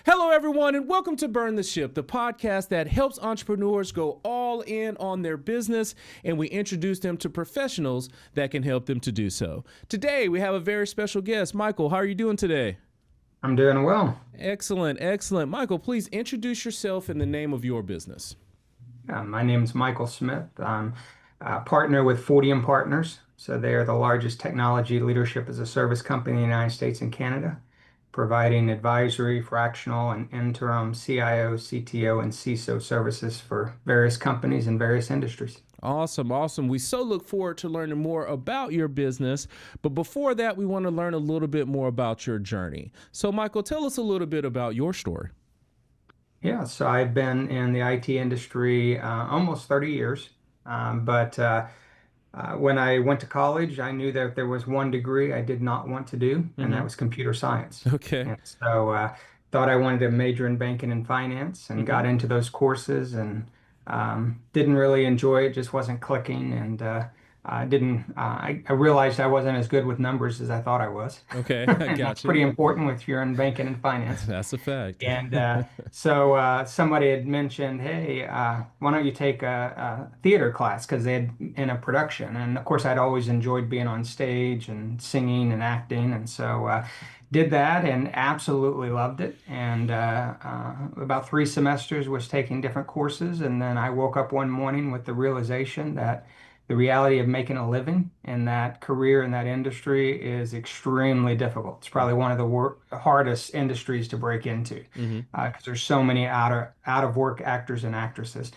Hello, everyone, and welcome to Burn the Ship, the podcast that helps entrepreneurs go all in on their business, and we introduce them to professionals that can help them to do so. Today, we have a very special guest. Michael, how are you doing today? I'm doing well. Excellent, excellent. Michael, please introduce yourself in the name of your business. My name is Michael Smith. I'm a partner with Fortium Partners. So they are the largest technology leadership as a service company in the United States and Canada, providing advisory, fractional, and interim CIO, CTO, and CISO services for various companies in various industries. Awesome, awesome. We so look forward to learning more about your business. But before that, we want to learn a little bit more about your journey. So, Michael, tell us a little bit about your story. Yeah, so I've been in the IT industry almost 30 years. But when I went to college, I knew that there was one degree I did not want to do, and that Mm-hmm. was computer science. Okay. And so thought I wanted to major in banking and finance and Mm-hmm. got into those courses and didn't really enjoy it, just wasn't clicking. And I didn't, I realized I wasn't as good with numbers as I thought I was. Okay, I And that's got you. pretty important if you're in banking and finance. That's a fact. And so somebody had mentioned, hey, why don't you take a theater class? Because they had in a production. And of course, I'd always enjoyed being on stage and singing and acting. And so did that and absolutely loved it. And about 3 semesters was taking different courses. And then I woke up one morning with the realization that the reality of making a living in that career in that industry is extremely difficult. It's probably one of the hardest industries to break into Mm-hmm. because there's so many out of work actors and actresses.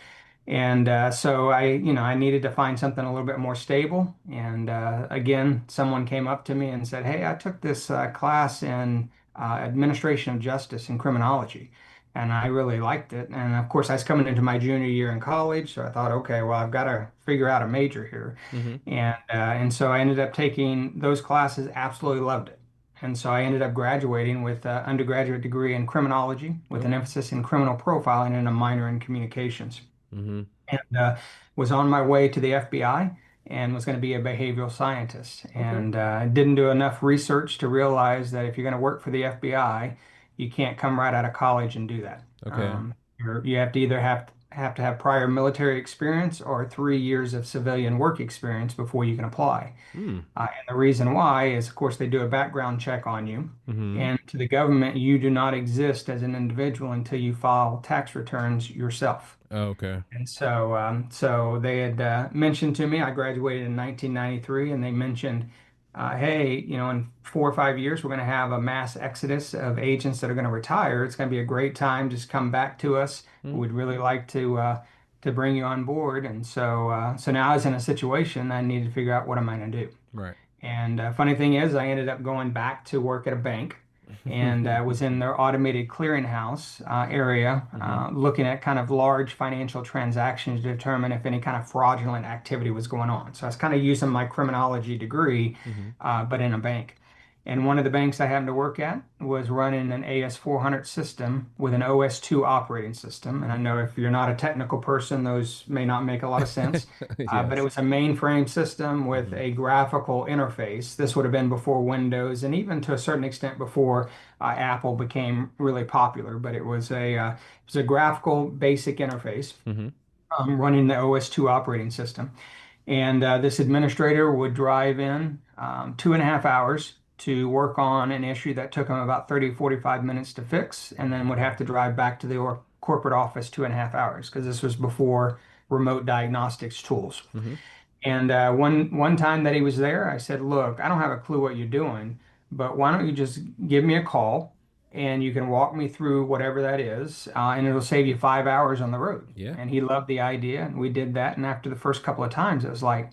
And so I needed to find something a little bit more stable. And again, someone came up to me and said, "Hey, I took this class in administration of justice and criminology." And I really liked it. And of course, I was coming into my junior year in college, so I thought, okay, well, I've got to figure out a major here. Mm-hmm. And so I ended up taking those classes, absolutely loved it. And so I ended up graduating with an undergraduate degree in criminology with an Oh. emphasis in criminal profiling and a minor in communications. Mm-hmm. And was on my way to the FBI and was going to be a behavioral scientist. Okay. And didn't do enough research to realize that if you're going to work for the FBI, you can't come right out of college and do that. Okay. You have to either have to have prior military experience or 3 years of civilian work experience before you can apply. Mm. And the reason why is, of course, they do a background check on you. Mm-hmm. And to the government, you do not exist as an individual until you file tax returns yourself. Okay. And so they had mentioned to me, I graduated in 1993, and they mentioned, hey, in 4 or 5 years, we're going to have a mass exodus of agents that are going to retire. It's going to be a great time. Just come back to us. Mm. We'd really like to bring you on board. And so now I was in a situation I needed to figure out what am I going to do. Right. And funny thing is, I ended up going back to work at a bank and was in their automated clearinghouse area, Mm-hmm. looking at kind of large financial transactions to determine if any kind of fraudulent activity was going on. So I was kind of using my criminology degree, Mm-hmm. but in a bank. And one of the banks I happened to work at was running an AS/400 system with an OS/2 operating system. And I know if you're not a technical person, those may not make a lot of sense. But it Yes. was a mainframe system with Mm-hmm. a graphical interface. This would have been before Windows and even to a certain extent before Apple became really popular. But it was a graphical basic interface Mm-hmm. running the OS/2 operating system. And this administrator would drive in 2.5 hours to work on an issue that took him about 30, 45 minutes to fix, and then would have to drive back to the corporate office 2.5 hours because this was before remote diagnostics tools. Mm-hmm. And one time that he was there, I said, "Look, I don't have a clue what you're doing, but why don't you just give me a call and you can walk me through whatever that is, and it'll save you 5 hours on the road." Yeah. And he loved the idea, and we did that. And after the first couple of times, it was like,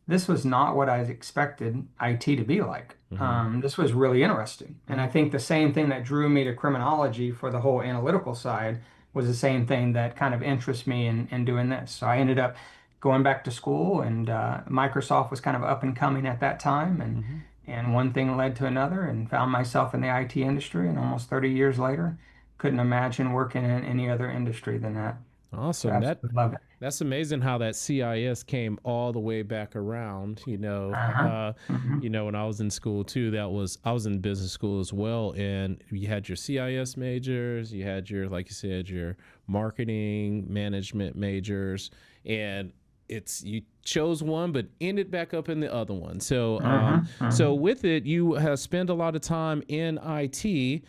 this was not what I expected IT to be like. Mm-hmm. This was really interesting. And I think the same thing that drew me to criminology for the whole analytical side was the same thing that kind of interests me in doing this. So I ended up going back to school, and Microsoft was kind of up and coming at that time, Mm-hmm. and one thing led to another, and found myself in the IT industry. And almost 30 years later, couldn't imagine working in any other industry than that. So Awesome. absolutely love it. That's amazing how that CIS came all the way back around. Uh-huh. When I was in school too, I was in business school as well, and you had your CIS majors, you had your, like you said, your marketing management majors, and you chose one but ended back up in the other one. So Hmm. with it, you have spent a lot of time in IT,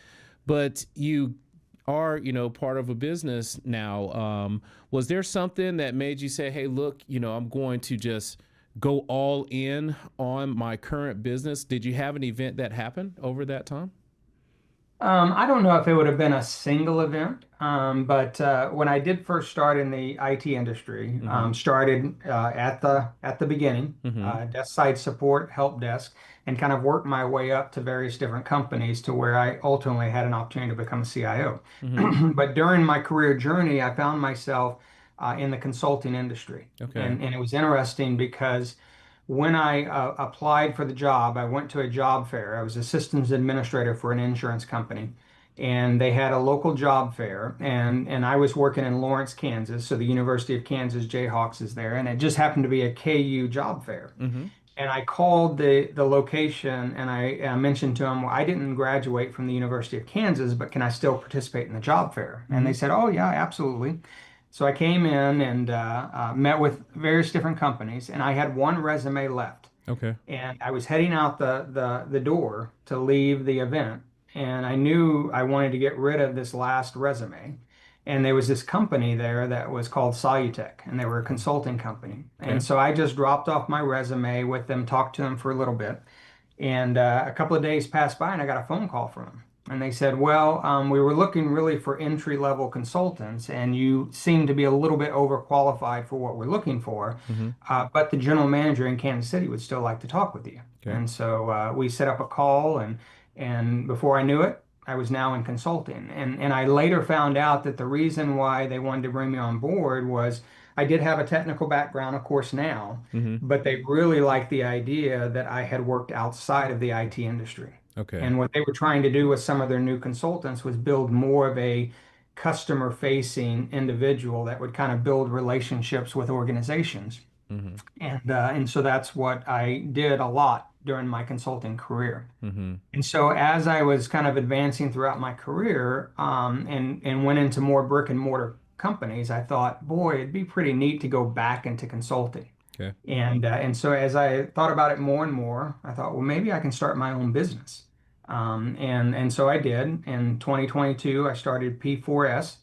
but you are part of a business now. Was there something that made you say, hey, look, I'm going to just go all in on my current business? Did you have an event that happened over that time? I don't know if it would have been a single event, but when I did first start in the IT industry, Mm-hmm. started at the beginning, Mm-hmm. desk side support, help desk, and kind of worked my way up to various different companies to where I ultimately had an opportunity to become a CIO. Mm-hmm. But during my career journey, I found myself in the consulting industry, Okay. and it was interesting because when I applied for the job, I went to a job fair. I was a systems administrator for an insurance company, and they had a local job fair, and I was working in Lawrence, Kansas, so the University of Kansas Jayhawks is there, and it just happened to be a KU job fair. Mm-hmm. And I called the location and I mentioned to them, well, I didn't graduate from the University of Kansas, but can I still participate in the job fair? And Mm-hmm. they said, oh, yeah, absolutely. So I came in and met with various different companies, and I had one resume left. Okay. And I was heading out the door to leave the event, and I knew I wanted to get rid of this last resume. And there was this company there that was called Solutech, and they were a Okay. consulting company. And Okay. so I just dropped off my resume with them, talked to them for a little bit. And a couple of days passed by, and I got a phone call from them. And they said, well, we were looking really for entry-level consultants, and you seem to be a little bit overqualified for what we're looking for. Mm-hmm. But the general manager in Kansas City would still like to talk with you. Okay. And so we set up a call, and before I knew it, I was now in consulting. And I later found out that the reason why they wanted to bring me on board was I did have a technical background, of course, now, Mm-hmm. but they really liked the idea that I had worked outside of the IT industry. Okay. And what they were trying to do with some of their new consultants was build more of a customer facing individual that would kind of build relationships with organizations. Mm-hmm. And so that's what I did a lot during my consulting career. Mm-hmm. And so as I was kind of advancing throughout my career, and went into more brick and mortar companies, I thought, boy, it'd be pretty neat to go back into consulting. Okay. And so as I thought about it more and more, I thought, well, maybe I can start my own business. And so I did. In 2022, I started P4S,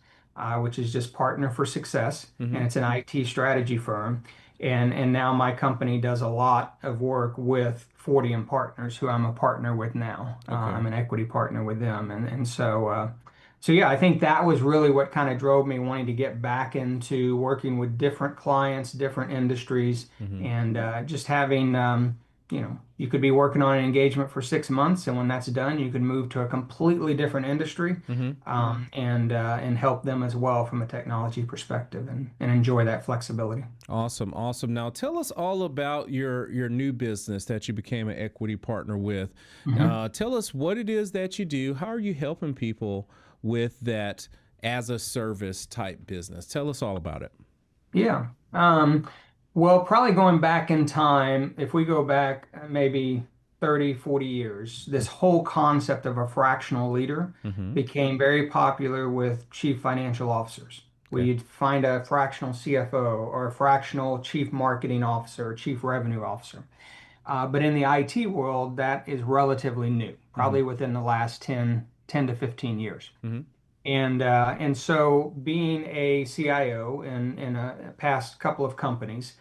which is just Partner for Success, Mm-hmm. and it's an IT strategy firm. And now my company does a lot of work with Fortium Partners, who I'm a partner with now. Okay. I'm an equity partner with them, and so yeah, I think that was really what kind of drove me wanting to get back into working with different clients, different industries, Mm-hmm. and just having, you could be working on an engagement for 6 months, and when that's done, you could move to a completely different industry, Mm-hmm. and help them as well from a technology perspective, and enjoy that flexibility. Awesome, awesome. Now tell us all about your new business that you became an equity partner with. Mhm. Tell us what it is that you do. How are you helping people with that as a service type business? Tell us all about it. Yeah. Well, probably going back in time, if we go back maybe 30, 40 years, this whole concept of a fractional leader Mm-hmm. became very popular with chief financial officers. Okay. We'd find a fractional CFO or a fractional chief marketing officer, or chief revenue officer. But in the IT world, that is relatively new, Mm-hmm. probably within the last 10 to 15 years. Mm-hmm. And so being a CIO in a past couple of companies,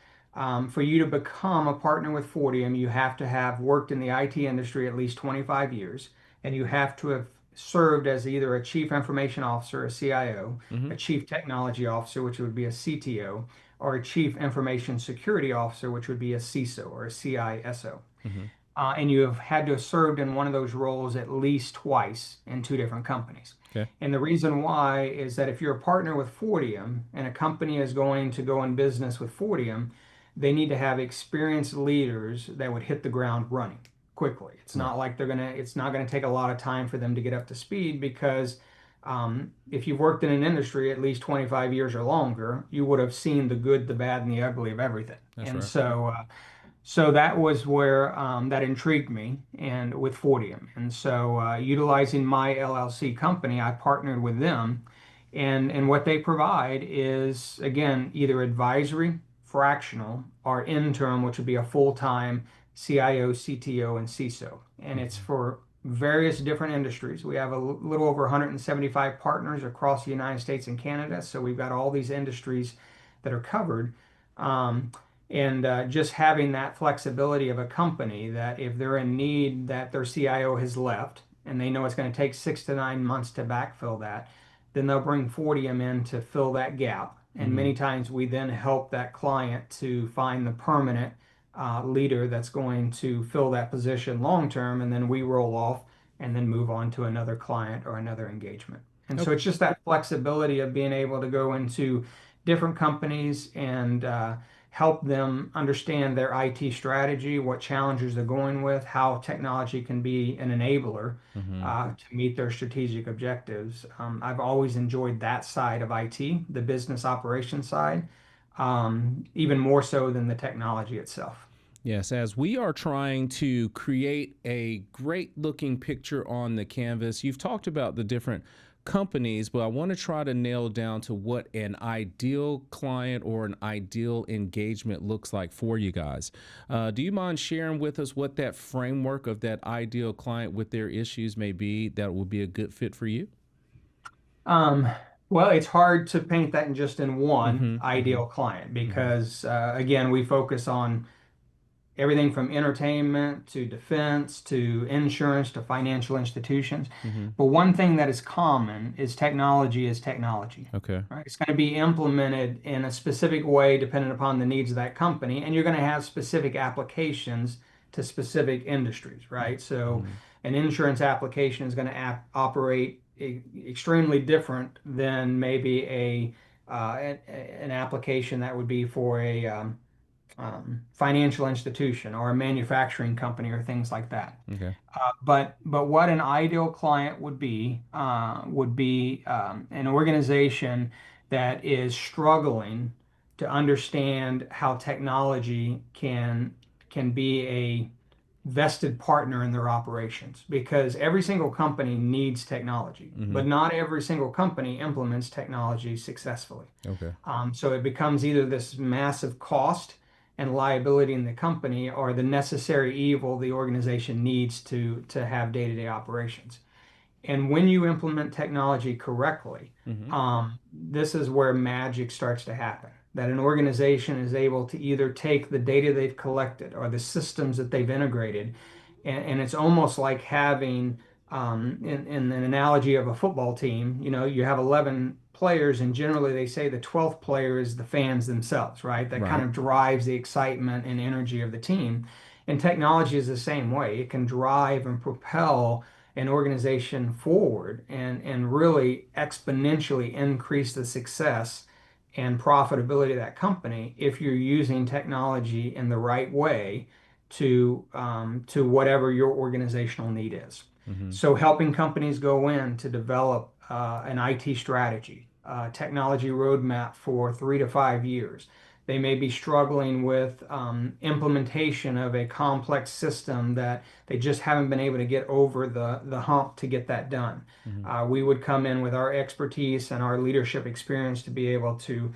for you to become a partner with Fortium, you have to have worked in the IT industry at least 25 years, and you have to have served as either a chief information officer, a CIO, Mm-hmm. a chief technology officer, which would be a CTO, or a chief information security officer, which would be a CISO or a CISO. Mm-hmm. And you have had to have served in one of those roles at least twice in two different companies. Okay. And the reason why is that if you're a partner with Fortium and a company is going to go in business with Fortium, they need to have experienced leaders that would hit the ground running quickly. It's Right. not like it's not gonna take a lot of time for them to get up to speed because If you've worked in an industry at least 25 years or longer, you would have seen the good, the bad, and the ugly of everything. That's And right. so that was where that intrigued me, and with Fortium. And so, utilizing my LLC company, I partnered with them, and what they provide is, again, either advisory, fractional, or interim, which would be a full-time CIO, CTO, and CISO. And it's Hmm. for various different industries. We have a little over 175 partners across the United States and Canada. So we've got all these industries that are covered. Um, and just having that flexibility of a company that if they're in need, that their CIO has left and they know it's going to take 6 to 9 months to backfill that, then they'll bring Fortium in to fill that gap. And Hmm. many times we then help that client to find the permanent leader that's going to fill that position long term. And then we roll off and then move on to another client or another engagement. And so it's just that flexibility of being able to go into different companies and help them understand their IT strategy, what challenges they're going with, how technology can be an enabler Hmm. to meet their strategic objectives. I've always enjoyed that side of IT, the business operations side, even more so than the technology itself. Yes, as we are trying to create a great looking picture on the canvas, you've talked about the different companies, but I want to try to nail down to what an ideal client or an ideal engagement looks like for you guys. Do you mind sharing with us what that framework of that ideal client with their issues may be that would be a good fit for you? Um, well, it's hard to paint that in just in one Mm-hmm. Mm-hmm. ideal client Mm-hmm. because, again, we focus on everything from entertainment to defense to insurance to financial institutions. Mm-hmm. But one thing that is common is technology, Okay. right? It's going to be implemented in a specific way depending upon the needs of that company, and you're going to have specific applications to specific industries, right? So Mm-hmm. an insurance application is going to operate extremely different than maybe an application that would be for a financial institution or a manufacturing company or things like that. Okay. But what an ideal client would be an organization that is struggling to understand how technology can be a vested partner in their operations because every single company needs technology, Mm-hmm. but not every single company implements technology successfully. Okay. So it becomes either this massive cost and liability in the company or the necessary evil the organization needs to have day-to-day operations. And when you implement technology correctly, Mm-hmm. this is where magic starts to happen. That an organization is able to either take the data they've collected or the systems that they've integrated, and it's almost like having, in an analogy of a football team, you have 11 players, and generally they say the 12th player is the fans themselves, right? That kind Right. of drives the excitement and energy of the team. And technology is the same way. It can drive and propel an organization forward and really exponentially increase the success and profitability of that company if you're using technology in the right way to whatever your organizational need is. Mm-hmm. So helping companies go in to develop an IT strategy, technology roadmap for 3 to 5 years. They may be struggling with implementation of a complex system that they just haven't been able to get over the hump to get that done. Mm-hmm. We would come in with our expertise and our leadership experience to be able to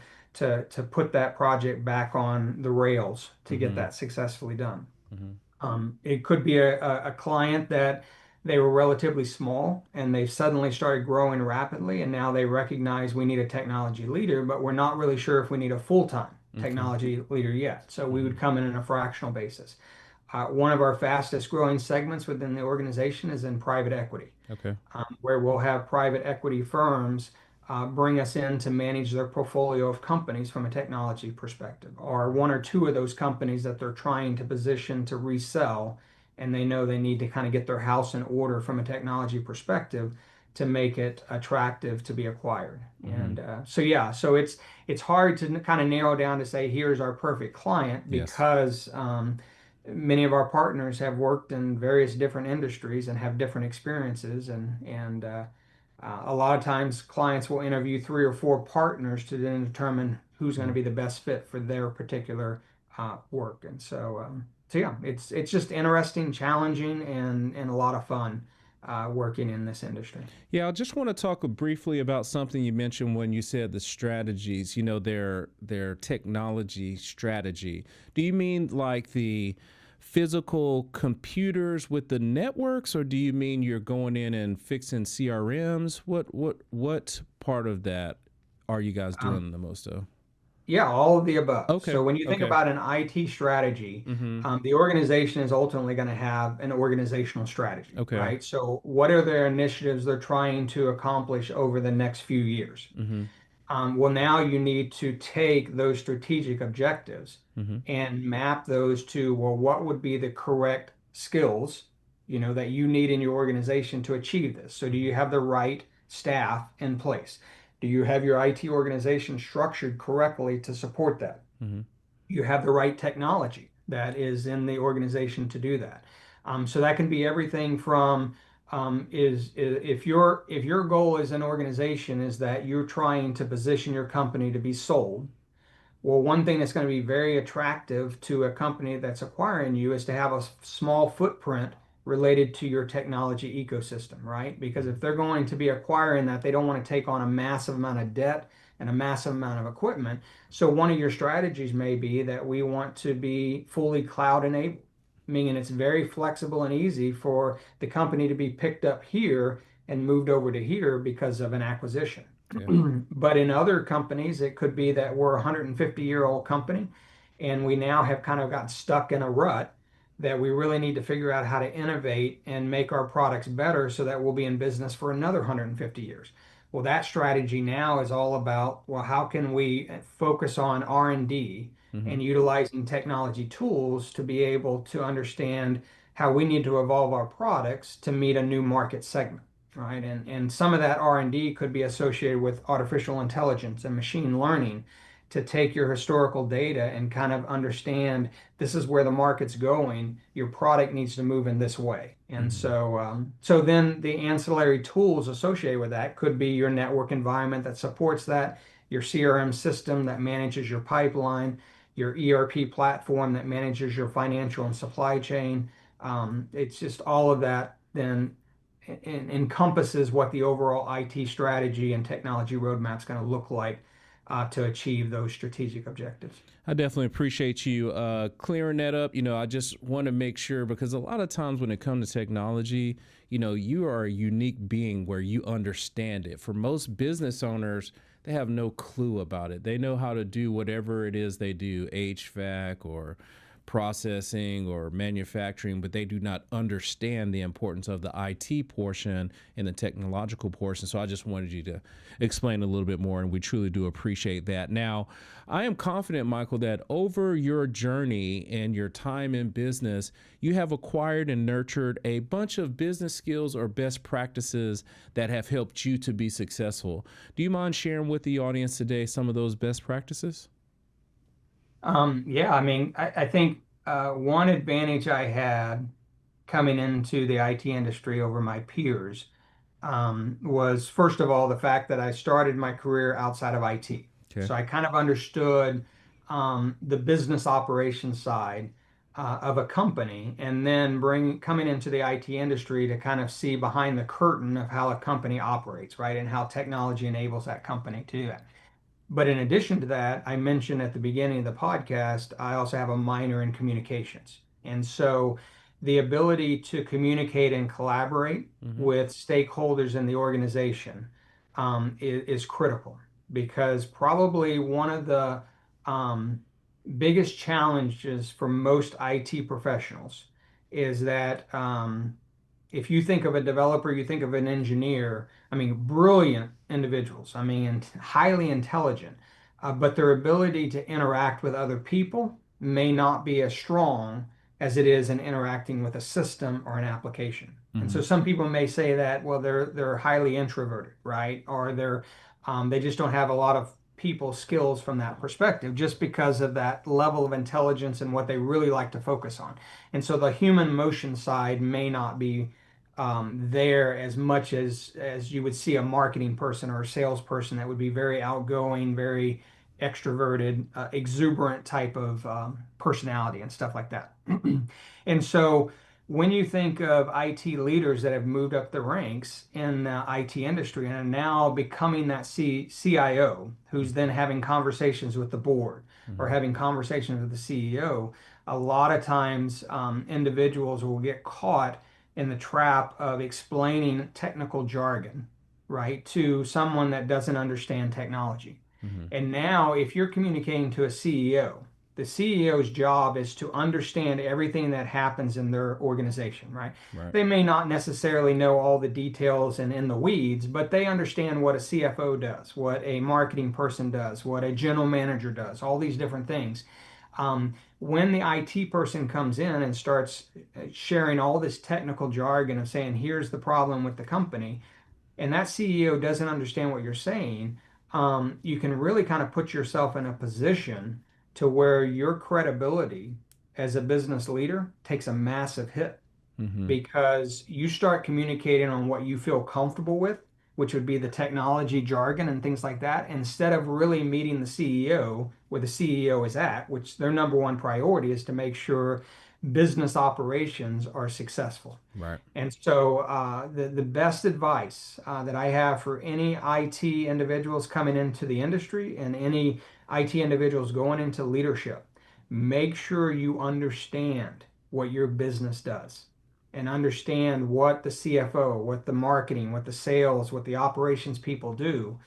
put that project back on the rails to get Mm-hmm. that successfully done. Mm-hmm. It could be a client that they were relatively small and they've suddenly started growing rapidly, and now they recognize we need a technology leader, but we're not really sure if we need a full-time Okay. technology leader yet. So we Mm-hmm. would come in a fractional basis. One of our fastest growing segments within the organization is in private equity, Okay. where we'll have private equity firms bring us in to manage their portfolio of companies from a technology perspective, or one or two of those companies that they're trying to position to resell, and they know they need to kind of get their house in order from a technology perspective to make it attractive to be acquired. Mm-hmm. And so it's hard to kind of narrow down to say here's our perfect client Yes. because many of our partners have worked in various different industries and have different experiences, A lot of times, clients will interview three or four partners to then determine who's going to Mm. be the best fit for their particular work. And so yeah, it's just interesting, challenging, and a lot of fun working in this industry. Yeah, I just want to talk briefly about something you mentioned when you said the strategies, their technology strategy. Do you mean like the physical computers with the networks, or do you mean you're going in and fixing CRMs? What part of that are you guys Um, doing the most of? Yeah, all of the above. Okay. So when you think Okay. about an IT strategy, Mm-hmm. the organization is ultimately going to have an organizational strategy, Okay. right? So what are their initiatives they're trying to accomplish over the next few years? Mm-hmm. Well, now you need to take those strategic objectives Mm-hmm. and map those to, well, what would be the correct skills, that you need in your organization to achieve this? So do you have the right staff in place? Do you have your IT organization structured correctly to support that? Mm-hmm. You have the right technology that is in the organization to do that. So that can be everything from is if your goal as an organization is that you're trying to position your company to be sold, well, one thing that's going to be very attractive to a company that's acquiring you is to have a small footprint related to your technology ecosystem, right? Because if they're going to be acquiring that, they don't want to take on a massive amount of debt and a massive amount of equipment. So one of your strategies may be that we want to be fully cloud enabled, meaning it's very flexible and easy for the company to be picked up here and moved over to here because of an acquisition. Okay. But in other companies, it could be that we're a 150-year-old company and we now have kind of got stuck in a rut that we really need to figure out how to innovate and make our products better so that we'll be in business for another 150 years. Well, that strategy now is all about, well, how can we focus on R&D Mm-hmm. and utilizing technology tools to be able to understand how we need to evolve our products to meet a new market segment, right? And some of that R&D could be associated with artificial intelligence and machine learning to take your historical data and kind of understand this is where the market's going. Your product needs to move in this way. And Mm-hmm. so then the ancillary tools associated with that could be your network environment that supports that, your CRM system that manages your pipeline, your ERP platform that manages your financial and supply chain. It's just all of that then encompasses what the overall IT strategy and technology roadmap is going to look like to achieve those strategic objectives. I definitely appreciate you clearing that up. I just want to make sure because a lot of times when it comes to technology, you are a unique being where you understand it. For most business owners, they have no clue about it. They know how to do whatever it is they do, HVAC or processing or manufacturing, but they do not understand the importance of the IT portion and the technological portion. So I just wanted you to explain a little bit more, and we truly do appreciate that. Now, I am confident, Michael, that over your journey and your time in business, you have acquired and nurtured a bunch of business skills or best practices that have helped you to be successful. Do you mind sharing with the audience today some of those best practices? Yeah, I mean, I think one advantage I had coming into the IT industry over my peers was, first of all, the fact that I started my career outside of IT. Okay. So I kind of understood the business operations side of a company, and then coming into the IT industry to kind of see behind the curtain of how a company operates, right, and how technology enables that company to do that. But in addition to that, I mentioned at the beginning of the podcast, I also have a minor in communications. And so the ability to communicate and collaborate Mm-hmm. with stakeholders in the organization is critical because probably one of the um, biggest challenges for most IT professionals is that if you think of a developer, you think of an engineer, I mean, brilliant individuals, I mean, highly intelligent, but their ability to interact with other people may not be as strong as it is in interacting with a system or an application. And Mm-hmm. so some people may say that, well, they're highly introverted, right? Or they just don't have a lot of people skills from that perspective, just because of that level of intelligence and what they really like to focus on. And so the human motion side may not be there as much as you would see a marketing person or a salesperson that would be very outgoing, very extroverted, exuberant type of personality and stuff like that. And so when you think of IT leaders that have moved up the ranks in the IT industry and are now becoming that CIO, who's then having conversations with the board or Mm-hmm. having conversations with the CEO, a lot of times individuals will get caught in the trap of explaining technical jargon, right, to someone that doesn't understand technology. Mm-hmm. And now, if you're communicating to a CEO, the CEO's job is to understand everything that happens in their organization, right? Right. They may not necessarily know all the details and in the weeds, but they understand what a CFO does, what a marketing person does, what a general manager does, all these different things. When the IT person comes in and starts sharing all this technical jargon of saying, here's the problem with the company, and that CEO doesn't understand what you're saying, you can really kind of put yourself in a position to where your credibility as a business leader takes a massive hit Mm-hmm. because you start communicating on what you feel comfortable with, which would be the technology jargon and things like that, instead of really meeting the CEO where the CEO is at, which their number one priority is to make sure business operations are successful. Right. And so the best advice that I have for any IT individuals coming into the industry and any IT individuals going into leadership, make sure you understand what your business does and understand what the CFO, what the marketing, what the sales, what the operations people do,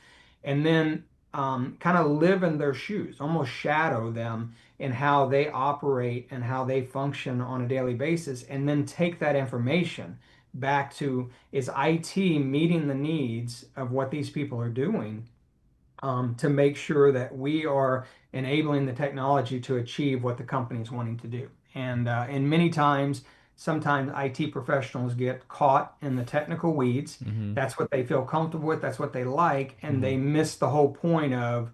and then kind of live in their shoes, almost shadow them in how they operate and how they function on a daily basis, and then take that information back to, is IT meeting the needs of what these people are doing, to make sure that we are enabling the technology to achieve what the company is wanting to do. And many times, sometimes IT professionals get caught in the technical weeds. Mm-hmm. That's what they feel comfortable with. That's what they like, and Mm-hmm. they miss the whole point of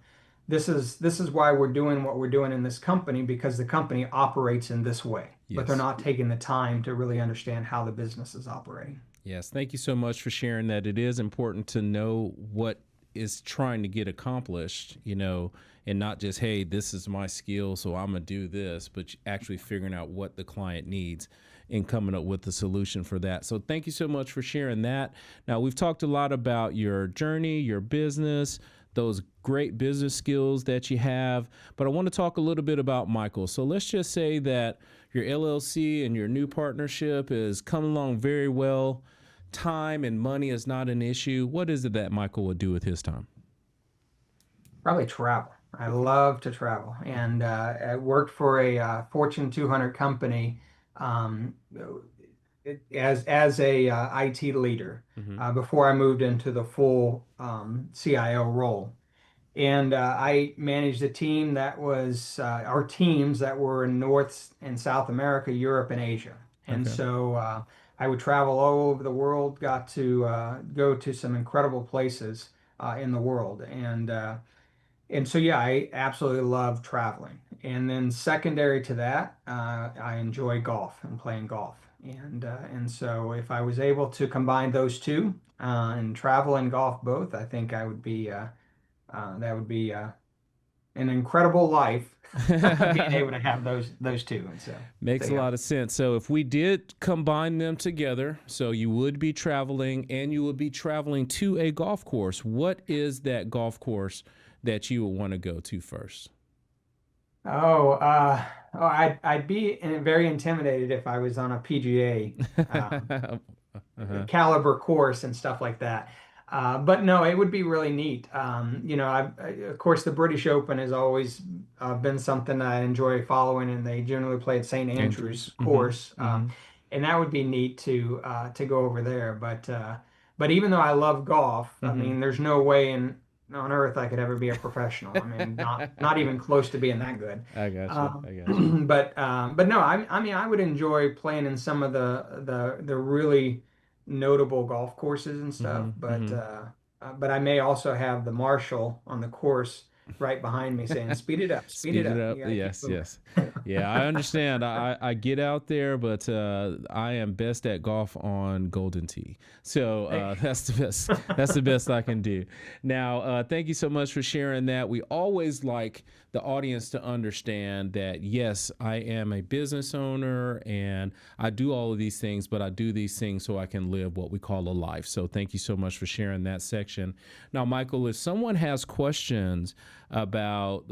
this is why we're doing what we're doing in this company because the company operates in this way. But they're Yes. not taking the time to really understand how the business is operating. Yes. Thank you so much for sharing that. It is important to know what is trying to get accomplished, and not just, hey, this is my skill, so I'm going to do this, but actually figuring out what the client needs and coming up with the solution for that. So thank you so much for sharing that. Now, we've talked a lot about your journey, your business, those great business skills that you have, but I want to talk a little bit about Michael. So let's just say that your LLC and your new partnership is coming along very well. Time and money is not an issue. What is it that Michael would do with his time? Probably travel. I love to travel, and I worked for a Fortune 200 company um, as a IT leader Mm-hmm. before I moved into the full CIO role. And I managed a team that was our teams that were in North and South America, Europe, and Asia. And Okay. so I would travel all over the world, got to go to some incredible places in the world, and so, yeah, I absolutely love traveling. And then secondary to that, I enjoy golf and playing golf. And so if I was able to combine those two and travel and golf both, I think I would be that would be an incredible life being able to have those two. And so Makes a yeah. lot of sense. So if we did combine them together, so you would be traveling and you would be traveling to a golf course. What is that golf course that you would want to go to first? I'd be very intimidated if I was on a PGA Uh-huh. caliber course and stuff like that. But no, it would be really neat. Of course, the British Open has always been something I enjoy following, and they generally play at St. Andrews. Andrews Mm-hmm. course, Mm-hmm. and that would be neat to go over there. But even though I love golf, I Mm-hmm. mean, there's no way on earth I could ever be a professional. I mean, not even close to being that good. I got you. Um, I got you. but no, I mean, I would enjoy playing in some of the really notable golf courses and stuff. Mm-hmm. Mm-hmm. But I may also have the marshal on the course right behind me saying, speed it up, speed it Speed it up. up. You got to keep Yes, moving. yes. Yeah, I understand. I get out there, but I am best at golf on golden tee. So Hey. that's the best. That's the best I can do. Now, thank you so much for sharing that. We always like the audience to understand that yes, I am a business owner and I do all of these things, but I do these things so I can live what we call a life. So thank you so much for sharing that section. Now, Michael, if someone has questions about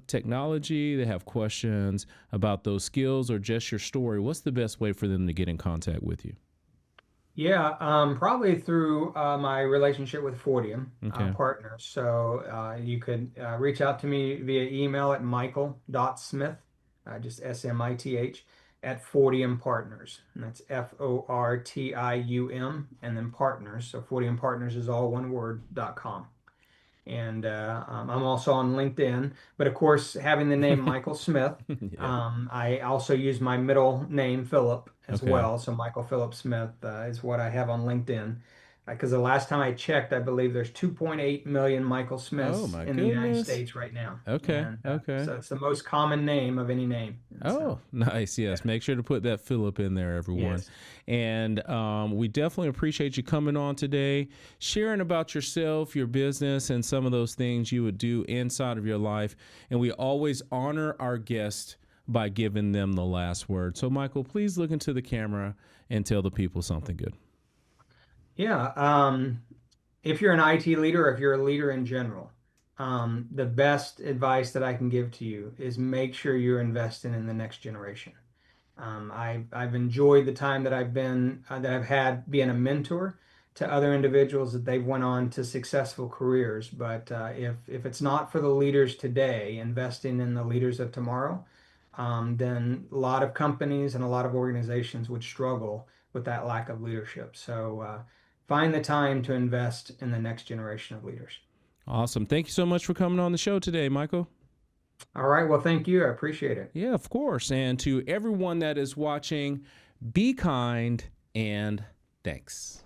technology, they have questions about those skills or just your story, what's the best way for them to get in contact with you? Yeah, probably through my relationship with Fortium Okay. Partners. So you could reach out to me via email at michael.smith, just Smith, at Fortium Partners. And that's Fortium and then partners. So Fortium Partners is all one word.com. And I'm also on LinkedIn. But of course, having the name Michael Smith, Yeah. I also use my middle name, Philip, as Okay. well. So Michael Philip Smith is what I have on LinkedIn. Because the last time I checked, I believe there's 2.8 million Michael Oh Smiths my in the United goodness. States right now. Okay. And Okay. so it's the most common name of any name. And Oh, so, nice. yeah. Yes. Make sure to put that Philip in there, everyone. Yes. And we definitely appreciate you coming on today, sharing about yourself, your business, and some of those things you would do inside of your life. And we always honor our guests by giving them the last word. So, Michael, please look into the camera and tell the people something good. Yeah. If you're an IT leader or if you're a leader in general, the best advice that I can give to you is make sure you're investing in the next generation. I've enjoyed the time that I've had being a mentor to other individuals that they've went on to successful careers. But if it's not for the leaders today, investing in the leaders of tomorrow, then a lot of companies and a lot of organizations would struggle with that lack of leadership. So find the time to invest in the next generation of leaders. Awesome. Thank you so much for coming on the show today, Michael. All right. Well, thank you. I appreciate it. Yeah, of course. And to everyone that is watching, be kind and thanks.